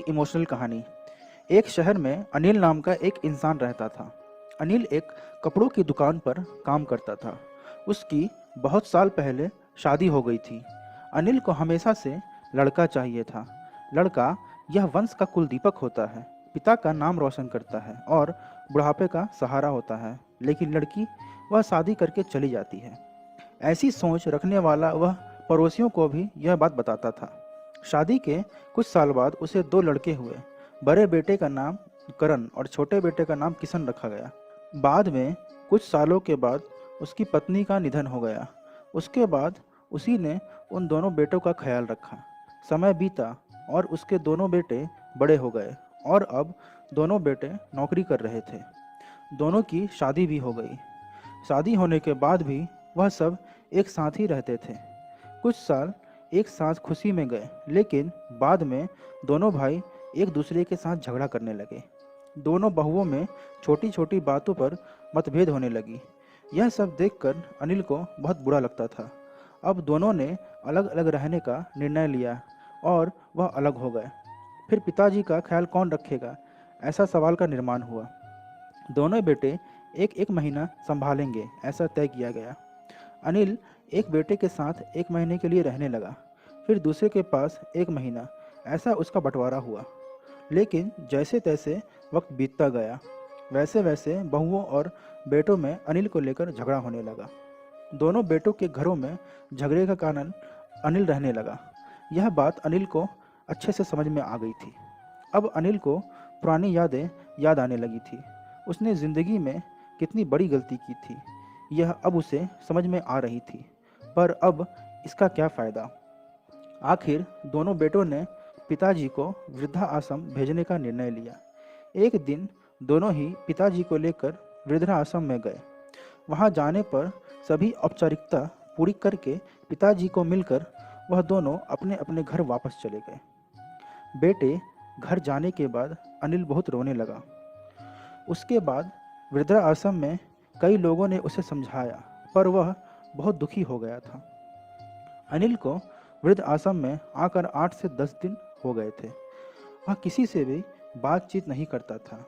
Emotional कहानी। एक शहर में अनिल नाम का एक इंसान रहता था। अनिल एक कपड़ों की दुकान पर काम करता था। उसकी बहुत साल पहले शादी हो गई थी। अनिल को हमेशा से लड़का चाहिए था। लड़का यह वंश का कुल दीपक होता है, पिता का नाम रोशन करता है और बुढ़ापे का सहारा होता है। लेकिन लड़की, वह शादी करके चली जाती है। ऐसी सोच रखने वाला वह पड़ोसियों को भी यह बात बताता था। शादी के कुछ साल बाद उसे दो लड़के हुए। बड़े बेटे का नाम करण और छोटे बेटे का नाम किशन रखा गया। बाद में कुछ सालों के बाद उसकी पत्नी का निधन हो गया। उसके बाद उसी ने उन दोनों बेटों का ख्याल रखा। समय बीता और उसके दोनों बेटे बड़े हो गए और अब दोनों बेटे नौकरी कर रहे थे। दोनों की शादी भी हो गई। शादी होने के बाद भी वह सब एक साथ ही रहते थे। कुछ साल एक साथ खुशी में गए, लेकिन बाद में दोनों भाई एक दूसरे के साथ झगड़ा करने लगे। दोनों बहुओं में छोटी छोटी बातों पर मतभेद होने लगी। यह सब देखकर अनिल को बहुत बुरा लगता था। अब दोनों ने अलग अलग रहने का निर्णय लिया और वह अलग हो गए। फिर पिताजी का ख्याल कौन रखेगा, ऐसा सवाल का निर्माण हुआ। दोनों बेटे एक एक महीना संभालेंगे, ऐसा तय किया गया। अनिल एक बेटे के साथ एक महीने के लिए रहने लगा, फिर दूसरे के पास एक महीना, ऐसा उसका बंटवारा हुआ। लेकिन जैसे तैसे वक्त बीतता गया, वैसे वैसे बहुओं और बेटों में अनिल को लेकर झगड़ा होने लगा। दोनों बेटों के घरों में झगड़े का कारण अनिल रहने लगा। यह बात अनिल को अच्छे से समझ में आ गई थी। अब अनिल को पुरानी यादें याद आने लगी थी। उसने ज़िंदगी में कितनी बड़ी गलती की थी, यह अब उसे समझ में आ रही थी। पर अब इसका क्या फ़ायदा। आखिर दोनों बेटों ने पिताजी को वृद्धा आश्रम भेजने का निर्णय लिया। एक दिन दोनों ही पिताजी को लेकर वृद्धा आश्रम में गए। वहां जाने पर सभी औपचारिकता पूरी करके पिताजी को मिलकर वह दोनों अपने अपने घर वापस चले गए। बेटे घर जाने के बाद अनिल बहुत रोने लगा। उसके बाद वृद्धा आश्रम में कई लोगों ने उसे समझाया, पर वह बहुत दुखी हो गया था। अनिल को वृद्ध आश्रम में आकर 8 से 10 दिन हो गए थे। वह किसी से भी बातचीत नहीं करता था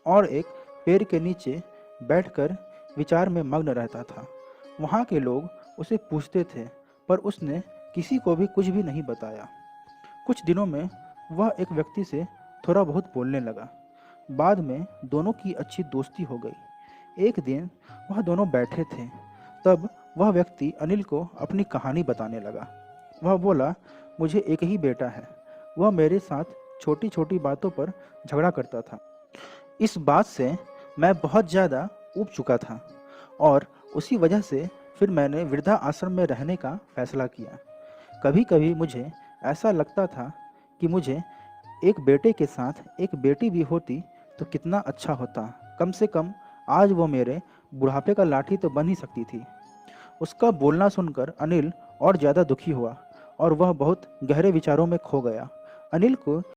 और एक पेड़ के नीचे बैठकर विचार में मग्न रहता था। वहाँ के लोग उसे पूछते थे, पर उसने किसी को भी कुछ भी नहीं बताया। कुछ दिनों में वह एक व्यक्ति से थोड़ा बहुत बोलने लगा। बाद में दोनों की अच्छी दोस्ती हो गई। एक दिन वह दोनों बैठे थे, तब वह व्यक्ति अनिल को अपनी कहानी बताने लगा। वह बोला, मुझे एक ही बेटा है। वह मेरे साथ छोटी छोटी बातों पर झगड़ा करता था। इस बात से मैं बहुत ज़्यादा ऊब चुका था और उसी वजह से फिर मैंने वृद्धा आश्रम में रहने का फैसला किया। कभी कभी मुझे ऐसा लगता था कि मुझे एक बेटे के साथ एक बेटी भी होती तो कितना अच्छा होता। कम से कम आज वो मेरे बुढ़ापे का लाठी तो बन ही सकती थी। उसका बोलना सुनकर अनिल और ज़्यादा दुखी हुआ और वह बहुत गहरे विचारों में खो गया। अनिल को